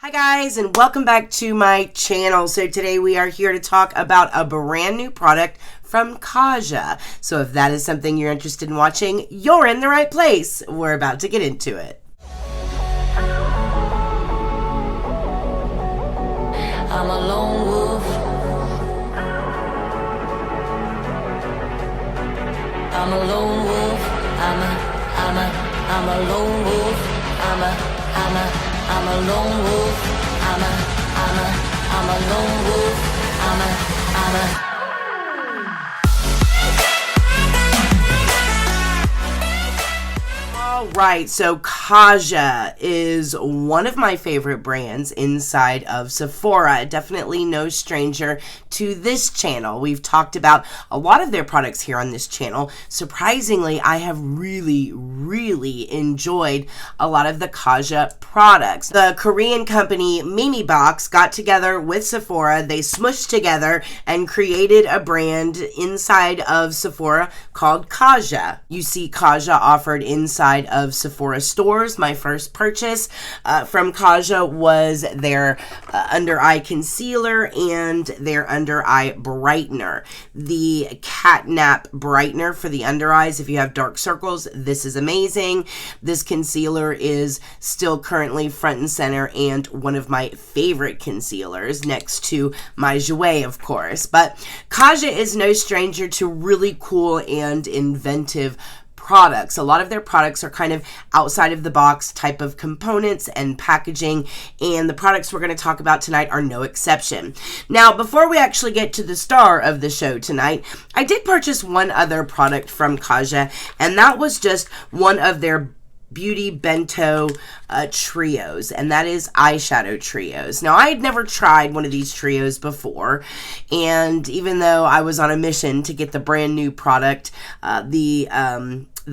Hi guys, and welcome back to my channel. So today we are here to talk about a brand new product from Kaja. So if that is something you're interested in watching, you're in the right place. We're about to get into it. I'm a lone wolf. I'm a lone wolf. I'm a lone wolf. I'm a lone wolf. I'm a lone wolf. Alright, so Kaja is one of my favorite brands inside of Sephora. Definitely no stranger to this channel. We've talked about a lot of their products here on this channel. Surprisingly, I have really enjoyed a lot of the Kaja products. The Korean company Mimibox got together with Sephora. They smushed together and created a brand inside of Sephora called Kaja. You see Kaja offered inside of Sephora stores. My first purchase from Kaja was their under eye concealer and their under eye brightener. The catnap brightener for the under eyes. If you have dark circles, this is amazing. This concealer is still currently front and center and one of my favorite concealers next to my Jouer, of course. But Kaja is no stranger to really cool and inventive products. A lot of their products are kind of outside of the box type of components and packaging, and the products we're going to talk about tonight are no exception. Now, before we actually get to the star of the show tonight, I did purchase one other product from Kaja, and that was just one of their beauty bento trios, and that is eyeshadow trios. Now, I had never tried one of these trios before, and even though I was on a mission to get the brand new product, the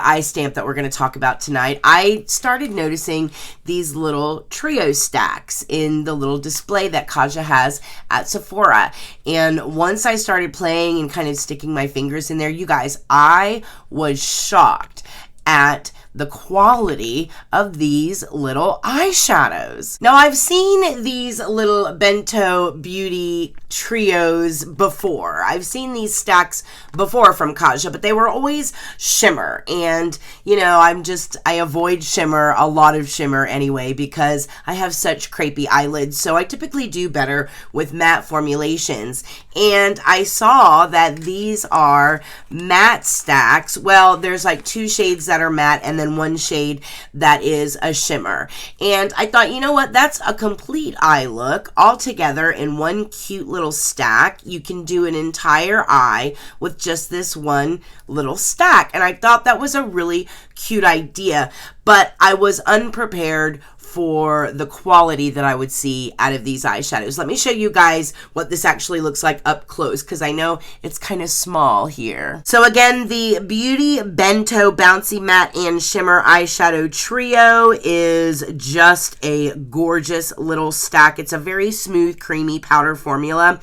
eye stamp that we're going to talk about tonight, I started noticing these little trio stacks in the little display that Kaja has at Sephora. And once I started playing and kind of sticking my fingers in there, you guys, I was shocked at the quality of these little eyeshadows. Now, I've seen these little bento beauty trios before. I've seen these stacks before from Kaja, but they were always shimmer. And, you know, I avoid shimmer, a lot of shimmer anyway, because I have such crepey eyelids. So I typically do better with matte formulations. And I saw that these are matte stacks. Well, there's like two shades that are matte and then one shade that is a shimmer. And I thought, you know what, that's a complete eye look all together in one cute little stack. You can do an entire eye with just this one little stack. And I thought that was a really cute idea, but I was unprepared for the quality that I would see out of these eyeshadows. Let me show you guys what this actually looks like up close, because I know it's kind of small here. So again, the Beauty Bento Bouncy Matte and Shimmer Eyeshadow Trio is just a gorgeous little stack. It's a very smooth, creamy powder formula.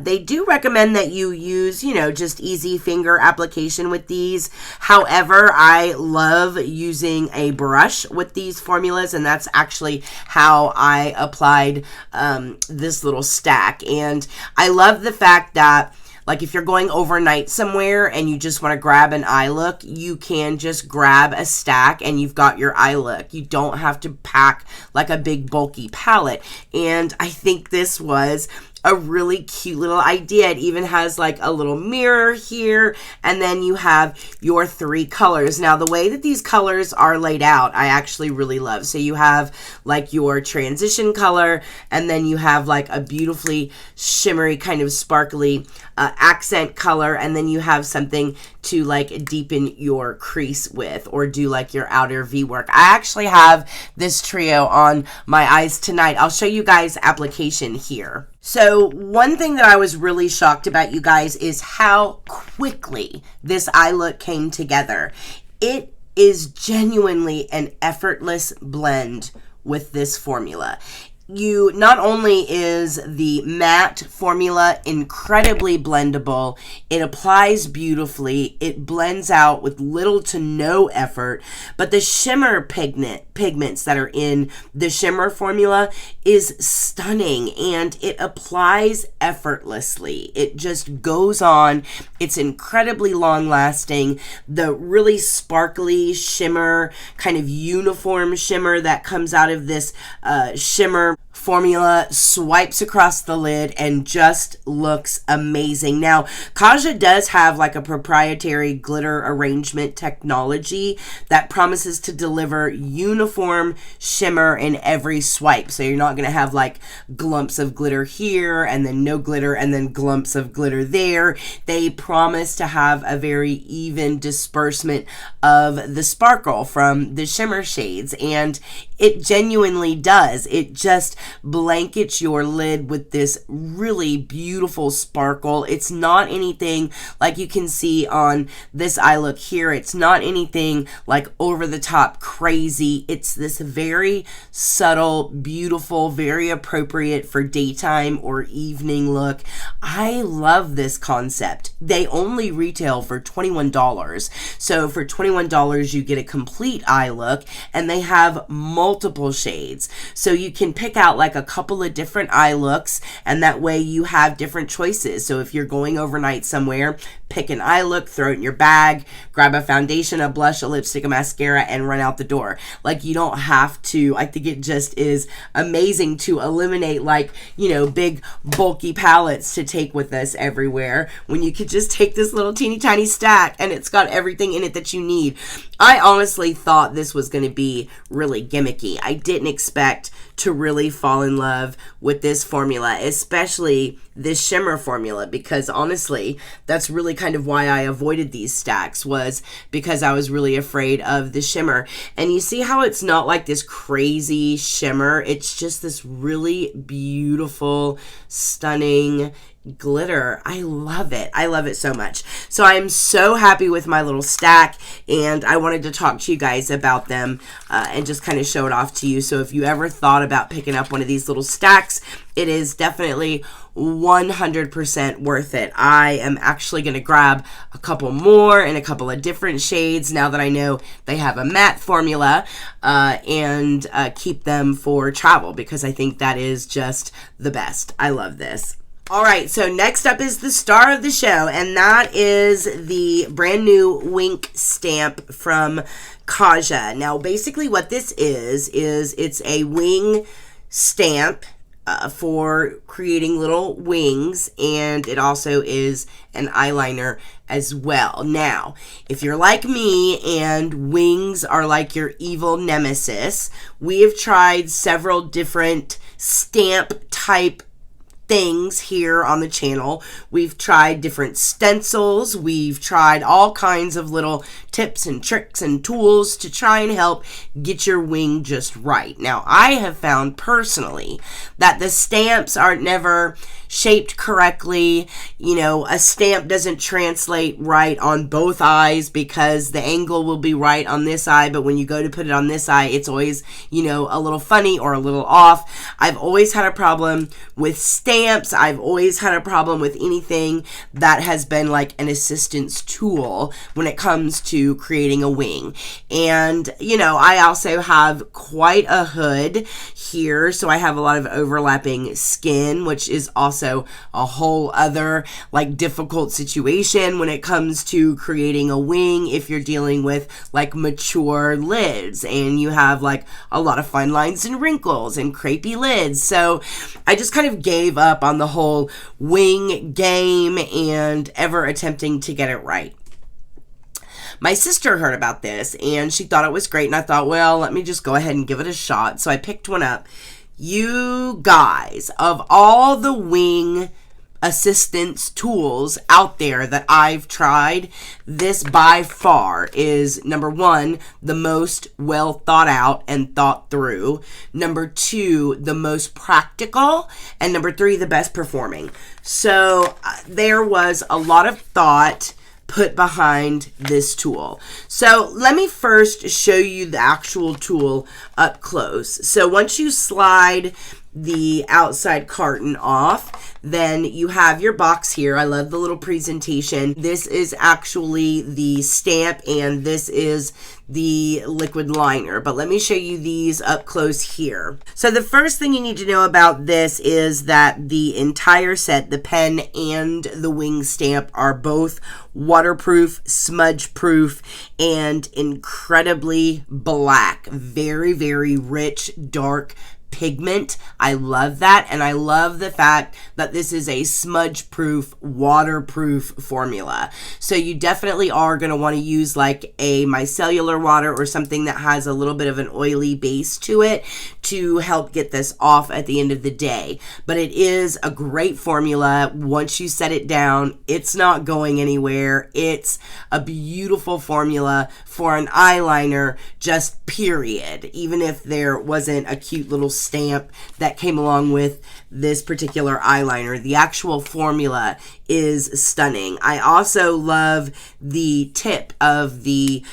They do recommend that you use, you know, just easy finger application with these. However, I love using a brush with these formulas, and that's actually how I applied this little stack. And I love the fact that, like, if you're going overnight somewhere and you just want to grab an eye look, you can just grab a stack and you've got your eye look. You don't have to pack like a big bulky palette. And I think this was a really cute little idea. It even has like a little mirror here, and then you have your three colors. Now, the way that these colors are laid out, I actually really love. So you have like your transition color, and then you have like a beautifully shimmery kind of sparkly accent color, and then you have something to like deepen your crease with or do like your outer V work. I actually have this trio on my eyes tonight. I'll show you guys application here. So one thing that I was really shocked about, you guys, is how quickly this eye look came together. It is genuinely an effortless blend with this formula. not only is the matte formula incredibly blendable, it applies beautifully, it blends out with little to no effort, but the shimmer pigments that are in the shimmer formula is stunning, and it applies effortlessly. It just goes on. It's incredibly long lasting. The really sparkly shimmer, kind of uniform shimmer that comes out of this shimmer formula swipes across the lid and just looks amazing. Now, Kaja does have like a proprietary glitter arrangement technology that promises to deliver uniform shimmer in every swipe. So you're not going to have like glumps of glitter here and then no glitter and then glumps of glitter there. They promise to have a very even disbursement of the sparkle from the shimmer shades, and it genuinely does. It just blankets your lid with this really beautiful sparkle. It's not anything like you can see on this eye look here. It's not anything like over the top crazy. It's this very subtle, beautiful, very appropriate for daytime or evening look. I love this concept. They only retail for $21. So for $21, you get a complete eye look, and they have multiple shades. So you can pick out like a couple of different eye looks, and that way you have different choices. So if you're going overnight somewhere, pick an eye look, throw it in your bag, grab a foundation, a blush, a lipstick, a mascara, and run out the door. Like, you don't have to. I think it just is amazing to eliminate like, you know, big bulky palettes to take with us everywhere when you could just take this little teeny tiny stack and it's got everything in it that you need. I honestly thought this was going to be really gimmicky. I didn't expect to really fall in love with this formula, especially this shimmer formula, because honestly, that's really kind of why I avoided these stacks, was because I was really afraid of the shimmer. And you see how it's not like this crazy shimmer. It's just this really beautiful, stunning glitter. I love it. I love it so much. So I'm so happy with my little stack, and I wanted to talk to you guys about them and just kind of show it off to you. So if you ever thought about picking up one of these little stacks, it is definitely 100% worth it. I am actually going to grab a couple more in a couple of different shades now that I know they have a matte formula, and keep them for travel, because I think that is just the best. I love this. All right, so next up is the star of the show, and that is the brand new Wink stamp from Kaja. Now, basically what this is it's a wing stamp for creating little wings, and it also is an eyeliner as well. Now, if you're like me and wings are like your evil nemesis, we have tried several different stamp type things here on the channel. We've tried different stencils. We've tried all kinds of little tips and tricks and tools to try and help get your wing just right. Now, I have found personally that the stamps are never shaped correctly. You know, a stamp doesn't translate right on both eyes because the angle will be right on this eye, but when you go to put it on this eye, it's always, you know, a little funny or a little off. I've always had a problem with stamps. I've always had a problem with anything that has been like an assistance tool when it comes to creating a wing. And, you know, I also have quite a hood here, so I have a lot of overlapping skin, which is also a whole other like difficult situation when it comes to creating a wing if you're dealing with like mature lids and you have like a lot of fine lines and wrinkles and crepey lids. So I just kind of gave up on the whole wing game and ever attempting to get it right. My sister heard about this and she thought it was great, and I thought, well, let me just go ahead and give it a shot. So I picked one up. You guys, of all the wing assistance tools out there that I've tried, this by far is number one, the most well thought out and thought through, number two, the most practical, and number three, the best performing. So there was a lot of thought put behind this tool. So let me first show you the actual tool up close. So once you slide the outside carton off, then you have your box here. I love the little presentation. This is actually the stamp, and this is the liquid liner, but let me show you these up close here. So the first thing you need to know about this is that the entire set, the pen and the wing stamp, are both waterproof, smudge proof, and incredibly black. Very, very rich, dark pigment. I love that, and I love the fact that this is a smudge proof, waterproof formula. So you definitely are going to want to use like a micellar water or something that has a little bit of an oily base to it to help get this off at the end of the day. But it is a great formula. Once you set it down, it's not going anywhere. It's a beautiful formula for an eyeliner, just period. Even if there wasn't a cute little stamp that came along with this particular eyeliner, the actual formula is stunning. I also love the tip of the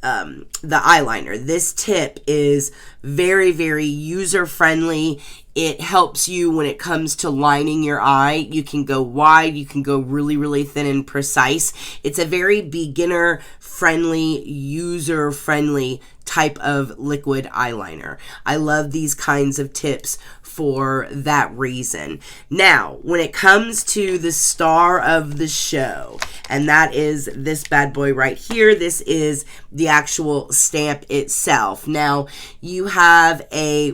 eyeliner. This tip is very, very user friendly. It helps you when it comes to lining your eye. You can go wide, you can go really, really thin and precise. It's a very beginner friendly, user friendly type of liquid eyeliner. I love these kinds of tips for that reason. Now, when it comes to the star of the show, and that is this bad boy right here, this is the actual stamp itself. Now, you have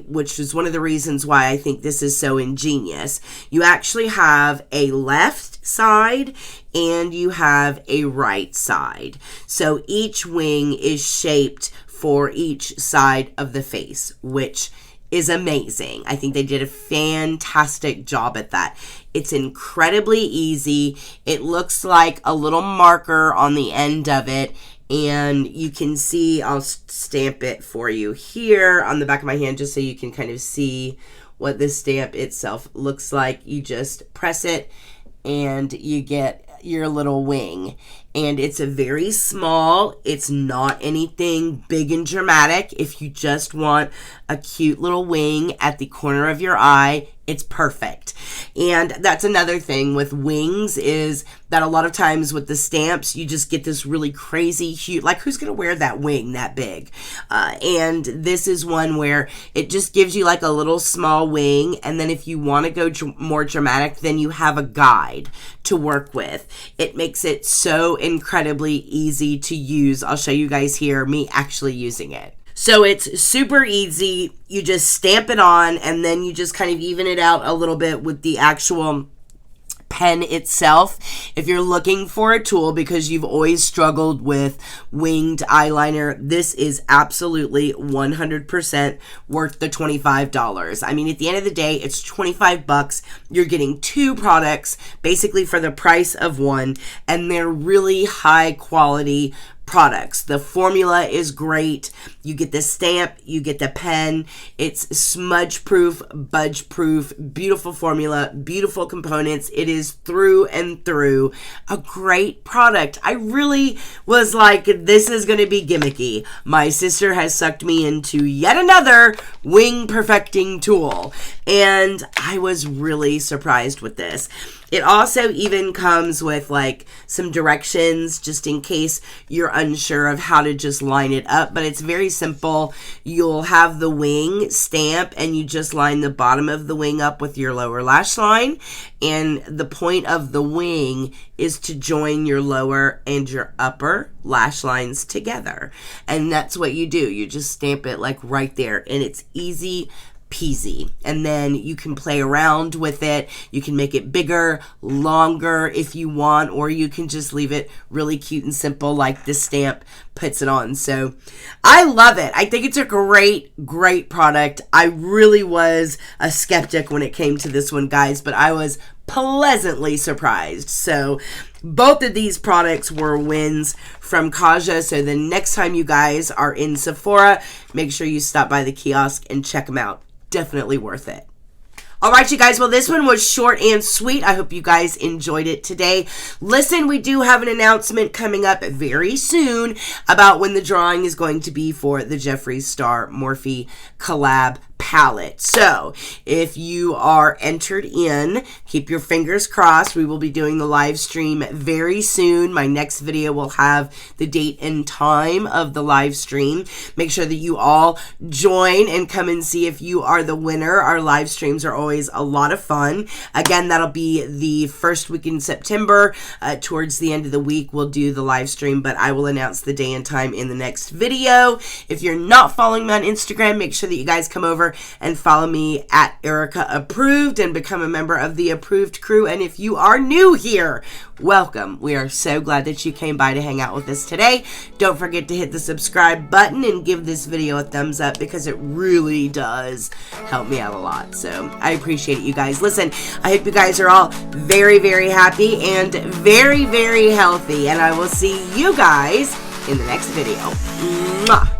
which is one of the reasons why I think this is so ingenious, you actually have a left side and you have a right side. So each wing is shaped for each side of the face, which is amazing. I think they did a fantastic job at that. It's incredibly easy. It looks like a little marker on the end of it, and you can see, I'll stamp it for you here on the back of my hand just so you can kind of see what the stamp itself looks like. You just press it and you get your little wing, and it's a very small, it's not anything big and dramatic. If you just want a cute little wing at the corner of your eye, it's perfect. And that's another thing with wings, is that a lot of times with the stamps, you just get this really crazy huge, like who's gonna wear that wing that big? And this is one where it just gives you like a little small wing, and then if you want to go more dramatic, then you have a guide to work with. It makes it so incredibly easy to use. I'll show you guys here me actually using it. So it's super easy. You just stamp it on, and then you just kind of even it out a little bit with the actual pen itself. If you're looking for a tool because you've always struggled with winged eyeliner, this is absolutely 100% worth the $25. I mean, at the end of the day, it's 25 bucks. You're getting two products basically for the price of one, and they're really high quality products. The formula is great. You get the stamp, you get the pen. It's smudge proof, budge proof, beautiful formula, beautiful components. It is through and through a great product. I really was like, this is going to be gimmicky. My sister has sucked me into yet another wing perfecting tool, and I was really surprised with this. It also even comes with like some directions just in case you're unsure of how to just line it up, but it's very simple. You'll have the wing stamp and you just line the bottom of the wing up with your lower lash line, and the point of the wing is to join your lower and your upper lash lines together, and that's what you do. You just stamp it like right there, and it's easy peasy. And then you can play around with it. You can make it bigger, longer if you want, or you can just leave it really cute and simple like this stamp puts it on. So I love it. I think it's a great product. I really was a skeptic when it came to this one, guys, but I was pleasantly surprised. So both of these products were wins from Kaja. So the next time you guys are in Sephora, make sure you stop by the kiosk and check them out. Definitely worth it. All right, you guys. Well, this one was short and sweet. I hope you guys enjoyed it today. Listen, we do have an announcement coming up very soon about when the drawing is going to be for the Jeffree Star Morphe collab pack. palette. So if you are entered in, keep your fingers crossed. We will be doing the live stream very soon. My next video will have the date and time of the live stream. Make sure that you all join and come and see if you are the winner. Our live streams are always a lot of fun. Again, that'll be the first week in September. Towards the end of the week, we'll do the live stream, but I will announce the day and time in the next video. If you're not following me on Instagram, make sure that you guys come over and follow me at Erica Approved and become a member of the Approved crew. And if you are new here, welcome. We are so glad that you came by to hang out with us today. Don't forget to hit the subscribe button and give this video a thumbs up because it really does help me out a lot. So I appreciate it, you guys. Listen, I hope you guys are all very, very happy and very, very healthy. And I will see you guys in the next video. Mwah.